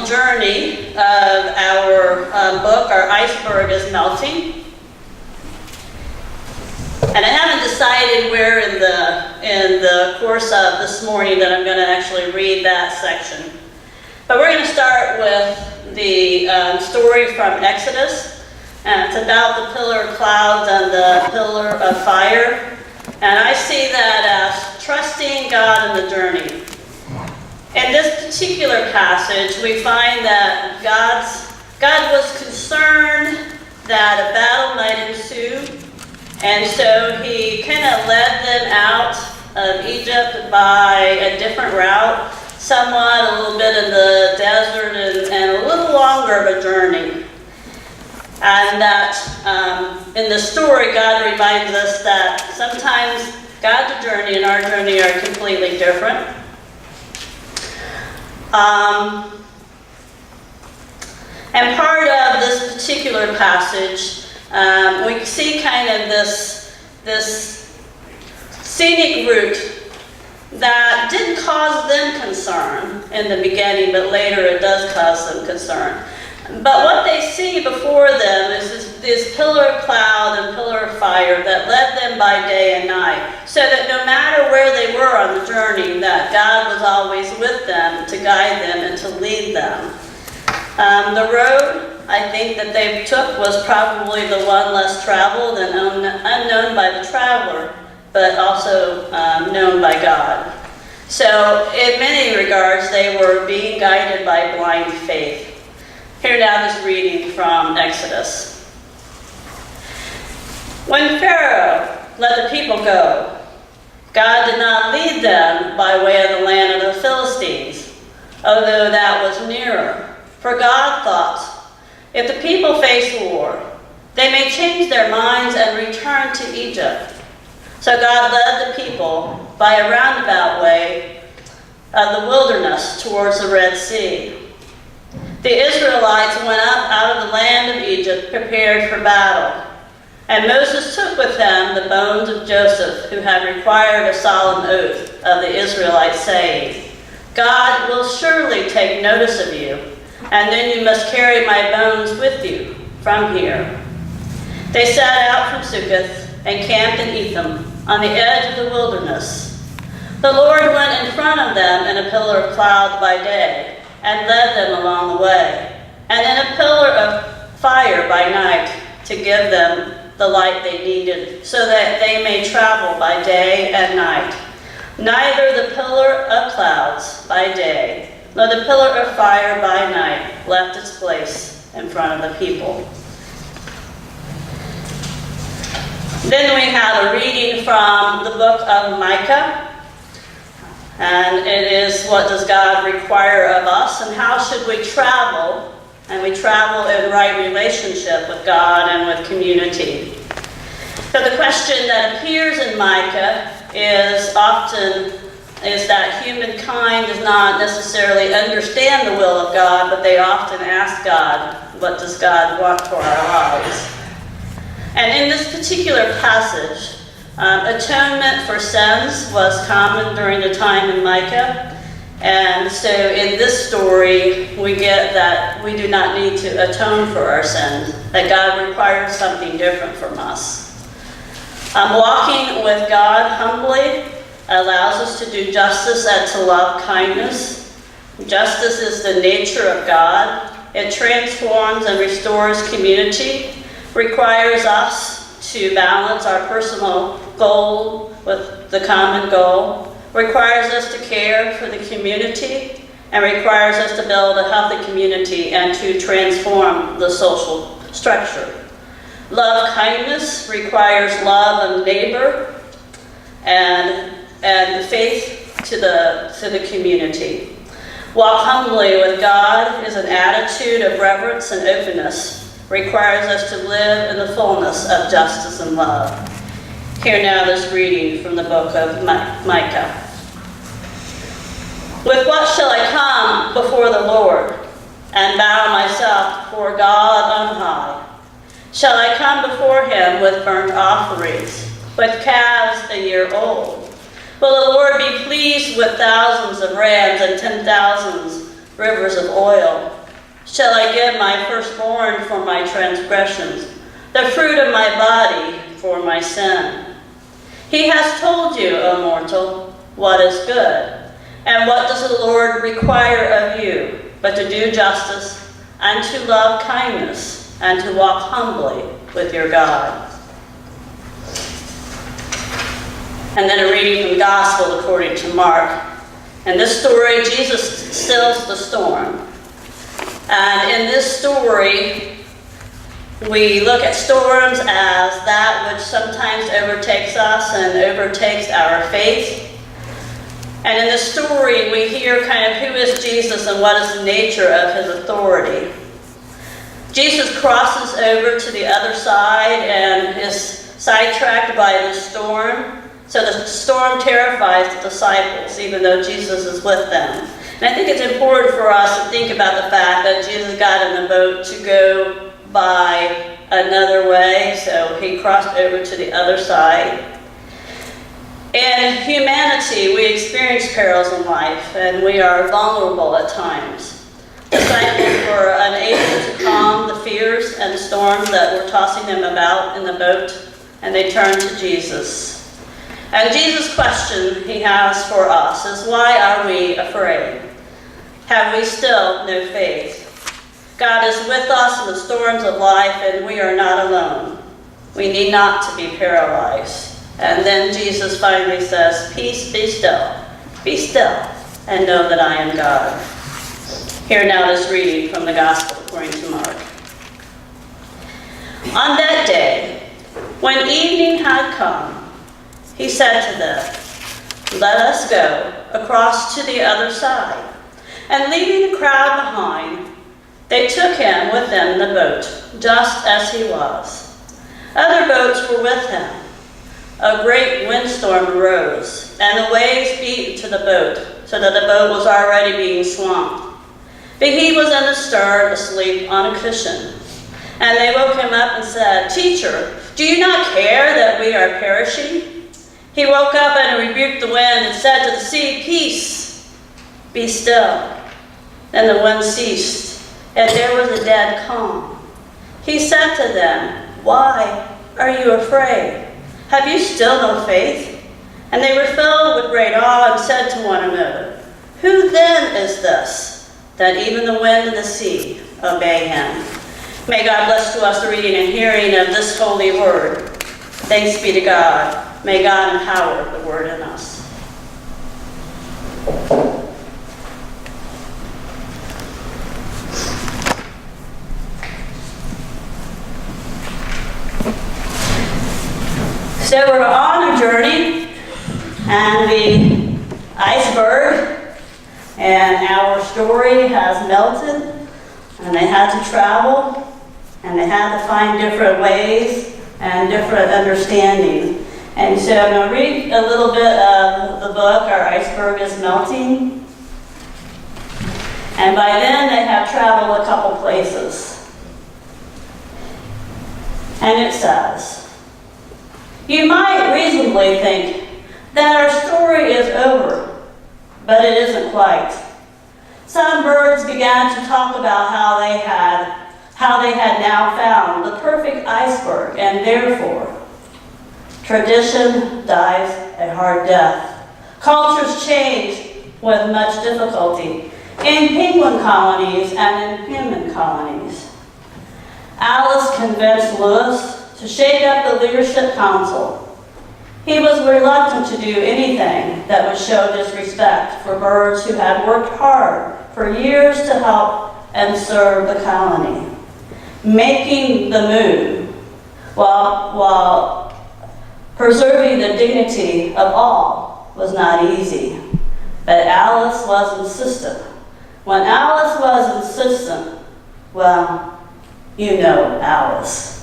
final journey of our book, our iceberg is melting. And I haven't decided where in the course of this morning that I'm going to actually read that section. But we're going to start with the story from Exodus. And it's about the pillar of clouds and the pillar of fire. And I see that as trusting God in the journey. In this particular passage, we find that God was concerned that a battle might ensue. And so he kind of led them out of Egypt by a different route, somewhat a little bit in the desert and a little longer of a journey. And that in the story, God reminds us that sometimes God's journey and our journey are completely different. And part of this particular passage, we see kind of this scenic route that didn't cause them concern in the beginning, but later it does cause them concern. But what they see before them is this pillar of cloud and pillar of fire that led them by day and night, so that no matter where they were on the journey, that God was always with them to guide them and to lead them. The road, I think, that they took was probably the one less traveled and unknown by the traveler, but also known by God. So in many regards, they were being guided by blind faith. Here now this reading from Exodus. When Pharaoh let the people go, God did not lead them by way of the land of the Philistines, although that was nearer. For God thought, if the people face war, they may change their minds and return to Egypt. So God led the people by a roundabout way of the wilderness towards the Red Sea. The Israelites went up out of the land of Egypt prepared for battle. And Moses took with him the bones of Joseph, who had required a solemn oath of the Israelites, saying, God will surely take notice of you, and then you must carry my bones with you from here. They set out from Succoth and camped in Etham, on the edge of the wilderness. The Lord went in front of them in a pillar of cloud by day, and led them along the way, and in a pillar of fire by night to give them the light they needed, so that they may travel by day and night. Neither the pillar of clouds by day, nor the pillar of fire by night left its place in front of the people. Then we have a reading from the book of Micah. And it is, what does God require of us, and how should we travel? And we travel in right relationship with God and with community. So the question that appears in Micah is that humankind does not necessarily understand the will of God, but they often ask God, what does God want for our lives? And in this particular passage, atonement for sins was common during the time in Micah. And so in this story, we get that we do not need to atone for our sins, that God requires something different from us. Walking with God humbly allows us to do justice and to love kindness. Justice is the nature of God. It transforms and restores community, requires us to balance our personal goal with the common goal, requires us to care for the community, and requires us to build a healthy community and to transform the social structure. Love kindness requires love of neighbor and faith to the community. Walk humbly with God is an attitude of reverence and openness, requires us to live in the fullness of justice and love. Hear now this reading from the book of Micah. With what shall I come before the Lord and bow myself before God on high? Shall I come before him with burnt offerings, with calves a year old? Will the Lord be pleased with thousands of rams and 10,000s rivers of oil. Shall I give my firstborn for my transgressions, the fruit of my body for my sin? He has told you, O mortal, what is good. And what does the Lord require of you, but to do justice, and to love kindness, and to walk humbly with your God? And then a reading from the Gospel according to Mark. In this story, Jesus stills the storm. And in this story, we look at storms as that which sometimes overtakes us and overtakes our faith. And in this story, we hear kind of who is Jesus and what is the nature of his authority. Jesus crosses over to the other side and is sidetracked by the storm. So the storm terrifies the disciples, even though Jesus is with them. And I think it's important for us to think about the fact that Jesus got in the boat to go by another way, so he crossed over to the other side. In humanity, we experience perils in life, and we are vulnerable at times. Disciples were unable to calm the fears and storms that were tossing them about in the boat, and they turned to Jesus. And Jesus' question he has for us is, why are we afraid? Have we still no faith? God is with us in the storms of life, and we are not alone. We need not to be paralyzed. And then Jesus finally says, peace, be still, and know that I am God. Hear now this reading from the Gospel according to Mark. On that day, when evening had come, he said to them, let us go across to the other side. And leaving the crowd behind, they took him with them in the boat, just as he was. Other boats were with him. A great windstorm arose, and the waves beat into the boat, so that the boat was already being swamped. But he was in the stern, asleep on a cushion. And they woke him up and said, Teacher, do you not care that we are perishing? He woke up and rebuked the wind and said to the sea, Peace, be still. Then the wind ceased, and there was a dead calm. He said to them, Why are you afraid? Have you still no faith? And they were filled with great awe and said to one another, Who then is this, that even the wind and the sea obey him? May God bless to us the reading and hearing of this holy word. Thanks be to God. May God empower the word in us. So we're on a journey, and the iceberg and our story has melted, and they had to travel, and they had to find different ways and different understanding. And so I'm going to read a little bit of the book, Our Iceberg is Melting. And by then they have traveled a couple places. And it says, you might reasonably think that our story is over, but it isn't quite. Some birds began to talk about how they had now found the perfect iceberg, and therefore tradition dies a hard death. Cultures change with much difficulty in penguin colonies and in human colonies. Alice convinced Lewis to shake up the leadership council. He was reluctant to do anything that would show disrespect for birds who had worked hard for years to help and serve the colony. Making the move while preserving the dignity of all was not easy. But Alice was insistent. When Alice was insistent, well, you know Alice.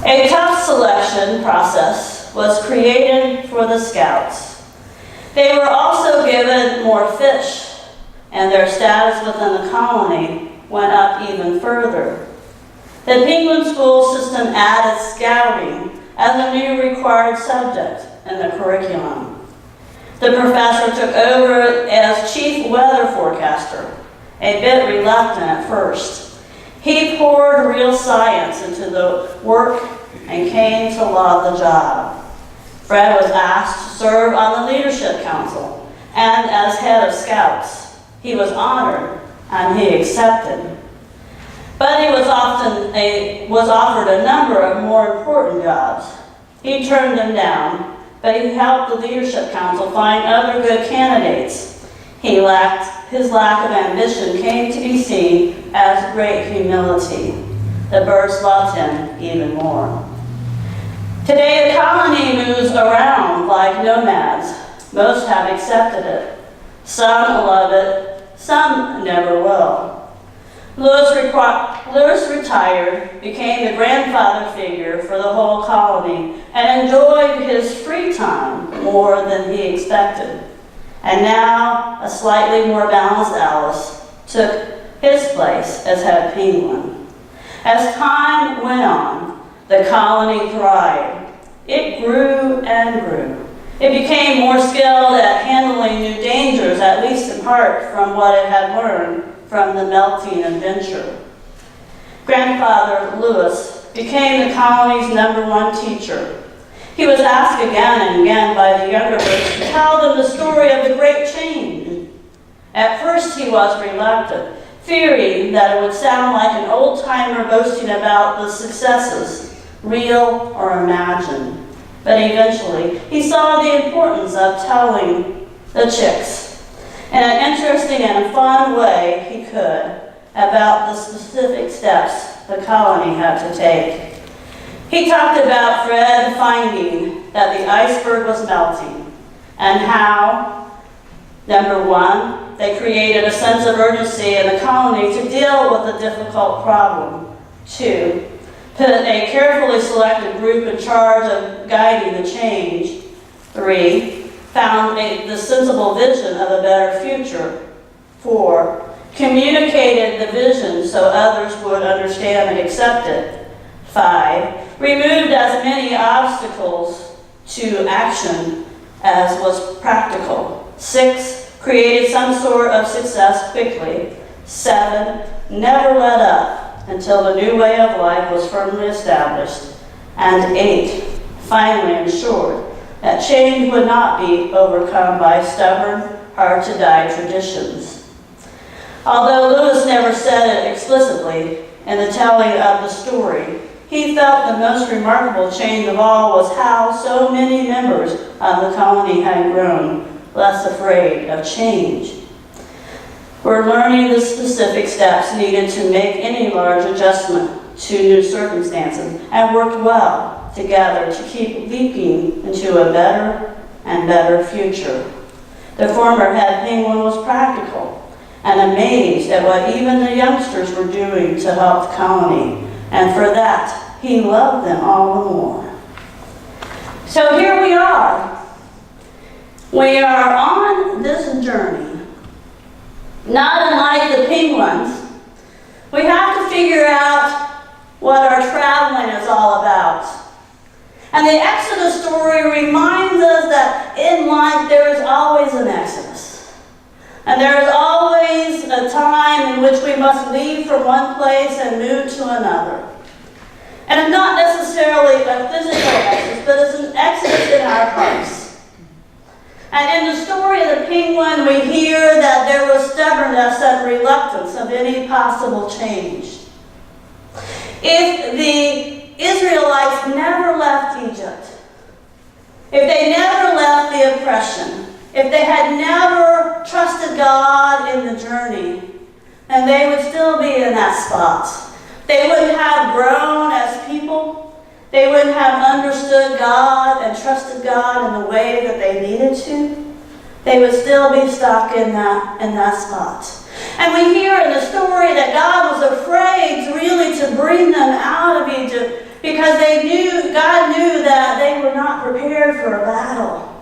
A tough selection process was created for the scouts. They were also given more fish, and their status within the colony went up even further. The penguin school system added scouting as a new required subject in the curriculum. The professor took over as chief weather forecaster, a bit reluctant at first. He poured real science into the work and came to love the job. Fred was asked to serve on the leadership council and as head of scouts. He was honored and he accepted. But he was offered a number of more important jobs. He turned them down, but he helped the leadership council find other good candidates. His lack of ambition came to be seen as great humility. The birds loved him even more. Today, the colony moves around like nomads. Most have accepted it. Some love it, some never will. Lewis retired, became the grandfather figure for the whole colony, and enjoyed his free time more than he expected. And now, a slightly more balanced Alice took his place as head penguin. As time went on, the colony thrived. It grew and grew. It became more skilled at handling new dangers, at least in part from what it had learned from the melting adventure. Grandfather Lewis became the colony's #1 teacher. He was asked again and again by the younger birds to tell them the story of the Great Change. At first he was reluctant, fearing that it would sound like an old-timer boasting about the successes, real or imagined. But eventually he saw the importance of telling the chicks in an interesting and fun way he could about the specific steps the colony had to take. He talked about Fred finding that the iceberg was melting and how, #1, they created a sense of urgency in the colony to deal with a difficult problem. 2, put a carefully selected group in charge of guiding the change. 3, found the sensible vision of a better future. 4, communicated the vision so others would understand and accept it. 5, removed as many obstacles to action as was practical. 6, created some sort of success quickly. 7, never let up until the new way of life was firmly established. And 8, finally ensured that change would not be overcome by stubborn, hard-to-die traditions. Although Lewis never said it explicitly in the telling of the story, he felt the most remarkable change of all was how so many members of the colony had grown less afraid of change. We're learning the specific steps needed to make any large adjustment to new circumstances and worked well together to keep leaping into a better and better future. The former head penguin was practical and amazed at what even the youngsters were doing to help the colony, and for that, he loved them all the more. So here we are. We are on this journey. Not unlike the penguins, we have to figure out what our traveling is all about. And the Exodus story reminds us that in life there is always an Exodus. And there is always a time in which we must leave from one place and move to another. And it's not necessarily a physical Exodus, but it's an Exodus in our hearts. And in the story of the penguin, we hear that there was stubbornness and reluctance of any possible change. If the Israelites never left Egypt, if they never left the oppression, if they had never trusted God in the journey, then they would still be in that spot. They wouldn't have grown as people. They wouldn't have understood God and trusted God in the way that they needed to. They would still be stuck in that spot. And we hear in the story that God was afraid really to bring them out of Egypt because God knew that they were not prepared for a battle.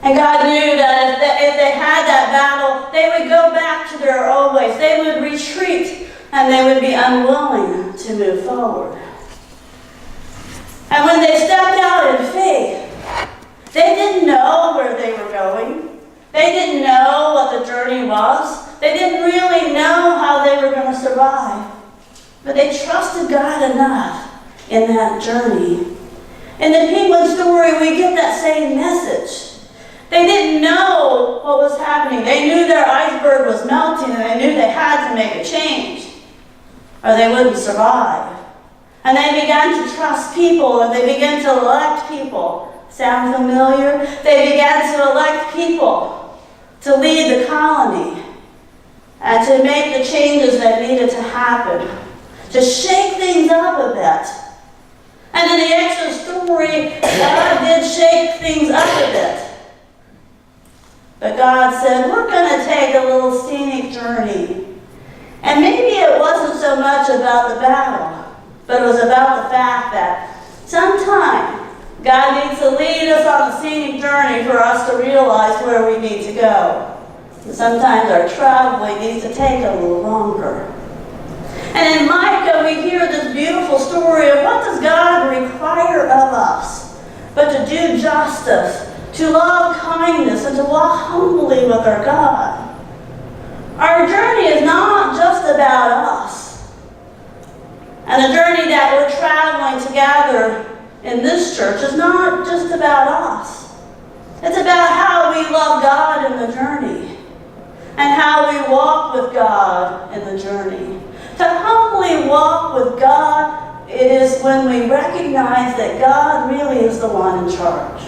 And God knew that if they had that battle, they would go back to their old ways. They would retreat and they would be unwilling to move forward. And when they stepped out in faith, they didn't know where they were going. They didn't know what the journey was. They didn't really know how they were going to survive. But they trusted God enough in that journey. In the penguin story, we get that same message. They didn't know what was happening. They knew their iceberg was melting, and they knew they had to make a change, or they wouldn't survive. And they began to trust people, and they began to elect people. Sound familiar? They began to elect people to lead the colony and to make the changes that needed to happen, to shake things up a bit. And in the Exodus story, God did shake things up a bit. But God said, we're going to take a little scenic journey. And maybe it wasn't so much about the battle, but it was about the fact that sometime God needs to lead us on a scenic journey for us to realize where we need to go. And sometimes our traveling needs to take a little longer. And in Micah, we hear this beautiful story of what does God require of us but to do justice, to love kindness, and to walk humbly with our God. Our journey is not just about us. And the journey that we're traveling together in this church is not just about us. It's about how we love God in the journey and how we walk with God in the journey. To humbly walk with God, it is when we recognize that God really is the one in charge.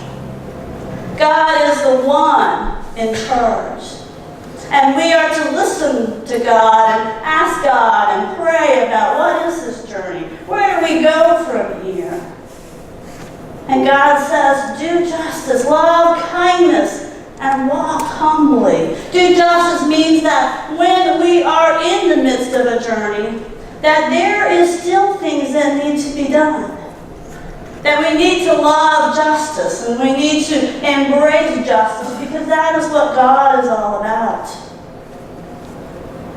God is the one in charge. And we are to listen to God and ask God and pray about what is this journey? Where do we go from here? And God says, do justice, love kindness, and walk humbly. Do justice means that when we are in the midst of a journey, that there is still things that need to be done. That we need to love justice and we need to embrace justice because that is what God is all about.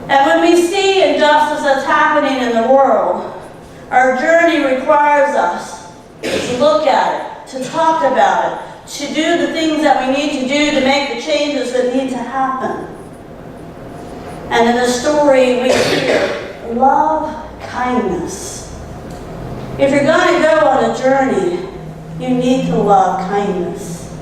And when we see injustice that's happening in the world, our journey requires us to look at it, to talk about it, to do the things that we need to do to make the changes that need to happen. And in the story we hear, love kindness. If you're going to go on a journey, you need to love kindness.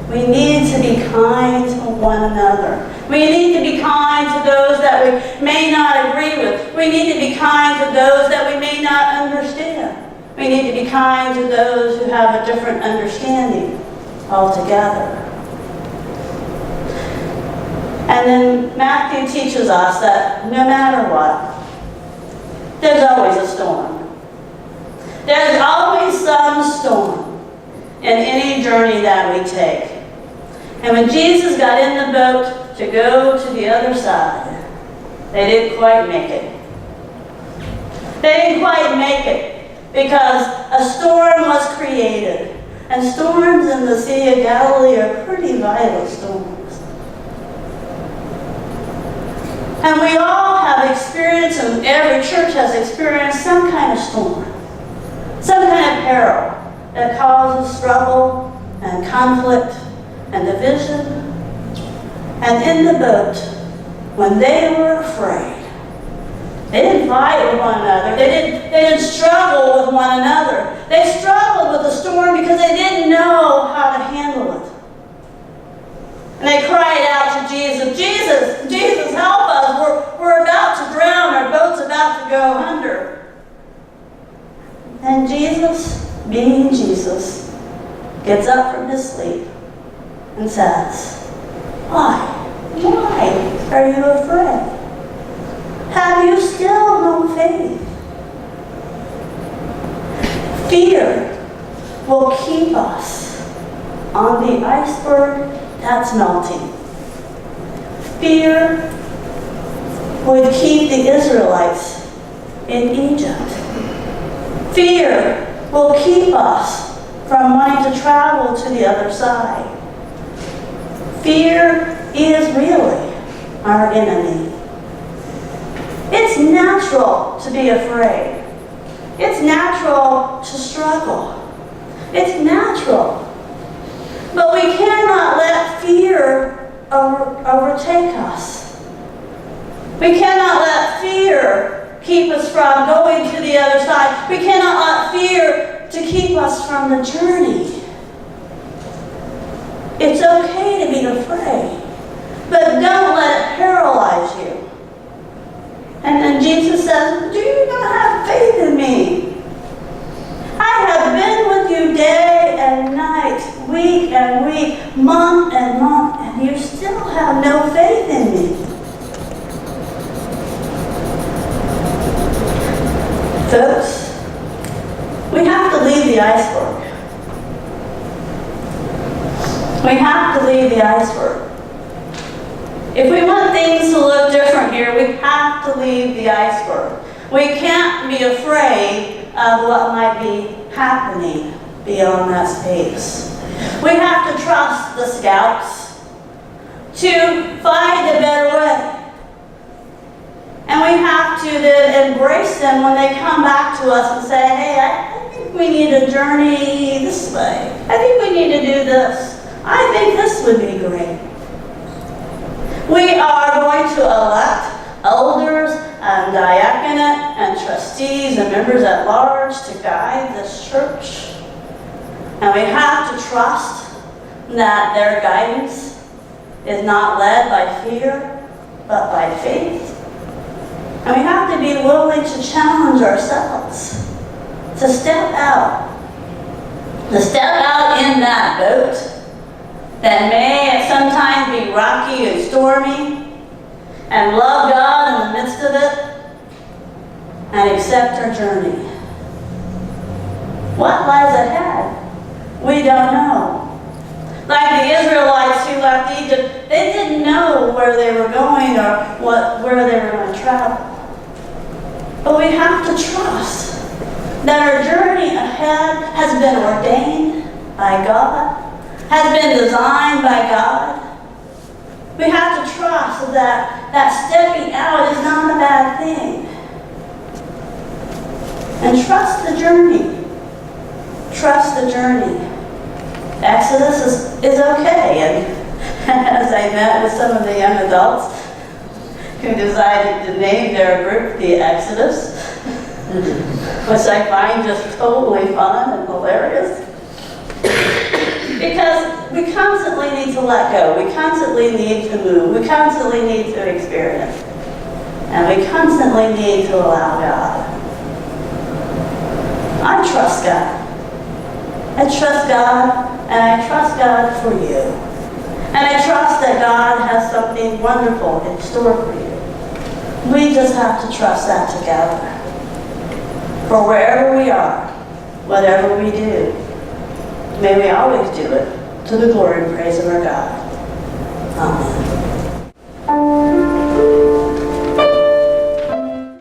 We need to be kind to one another. We need to be kind to those that we may not agree with. We need to be kind to those that we may not understand. We need to be kind to those who have a different understanding altogether. And then Matthew teaches us that no matter what, there's always a storm. There's always some storm in any journey that we take. And when Jesus got in the boat to go to the other side, they didn't quite make it. They didn't quite make it because a storm was created. And storms in the Sea of Galilee are pretty violent storms. And we all have experienced, and every church has experienced some kind of storm. Some kind of peril that causes struggle and conflict and division. And in the boat, when they were afraid, they didn't fight with one another. They didn't struggle with one another. They struggled with the storm because they didn't know how to handle it. And they cried out to Jesus, Jesus, Jesus, help us. We're about to drown. Our boat's about to go under. And Jesus, being Jesus, gets up from his sleep and says, why are you afraid? Have you still no faith? Fear will keep us on the iceberg that's melting. Fear would keep the Israelites in Egypt. Fear will keep us from wanting to travel to the other side. Fear is really our enemy. It's natural to be afraid. It's natural to struggle. It's natural. But we cannot let fear overtake us. We cannot let fear keep us from going to the other side. We cannot let fear to keep us from the journey. It's okay to be afraid, but don't let it paralyze you. And then Jesus says, do you not have faith in me? I have been with you day and night, week and week, month and month, and you still have no faith in me. Folks, we have to leave the iceberg. We have to leave the iceberg. If we want things to look different here, we have to leave the iceberg. We can't be afraid of what might be happening beyond that space. We have to trust the scouts to find a better way. And we have to then embrace them when they come back to us and say, hey, I think we need to journey this way. I think we need to do this. I think this would be great. We are going to elect elders and diaconate and trustees and members at large to guide this church. And we have to trust that their guidance is not led by fear, but by faith. And we have to be willing to challenge ourselves, to step out in that boat that may at sometimes be rocky and stormy, and love God in the midst of it, and accept our journey. What lies ahead? We don't know. Like the Israelites who left Egypt, they didn't know where they were going or where they were going to travel. But we have to trust that our journey ahead has been ordained by God, has been designed by God. We have to trust that stepping out is not a bad thing. And trust the journey. Trust the journey. Exodus is okay. And as I met with some of the young adults who decided to name their group the Exodus, which I find just totally fun and hilarious. Because we constantly need to let go. We constantly need to move. We constantly need to experience. And we constantly need to allow God. I trust God. I trust God, and I trust God for you. And I trust that God has something wonderful in store for you. We just have to trust that together. For wherever we are, whatever we do, may we always do it to the glory and praise of our God.